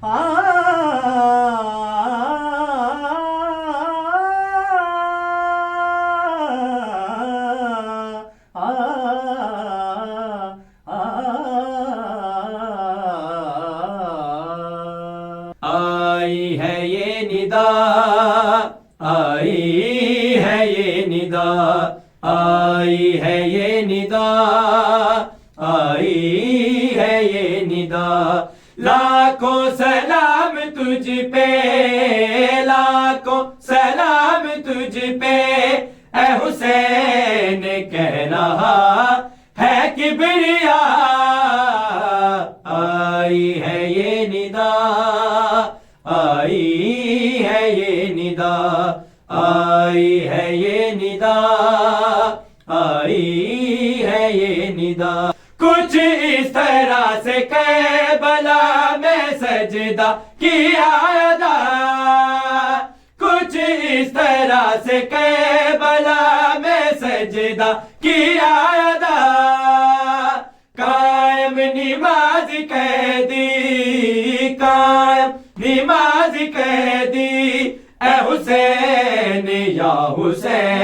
آئی ہے یہ ندا، آئی ہے یہ ندا، آئی ہے یہ ندا، آئی ہے یہ ندا، لاکھوں سلام تجھ پہ، لاکھوں سلام تجھ پہ، اے حسین کہہ رہا ہے کبریا، آئی ہے یہ ندا، آئی ہے یہ ندا، آئی ہے یہ ندا، آئی ہے یہ ندا، کچھ اس طرح سے کربلا میں سجدہ کیا ادا، کچھ اس طرح سے کربلا میں سجدہ کیا ادا، قائم نماز کہہ دی، قائم نماز کہہ دی، اے حسین یا حسین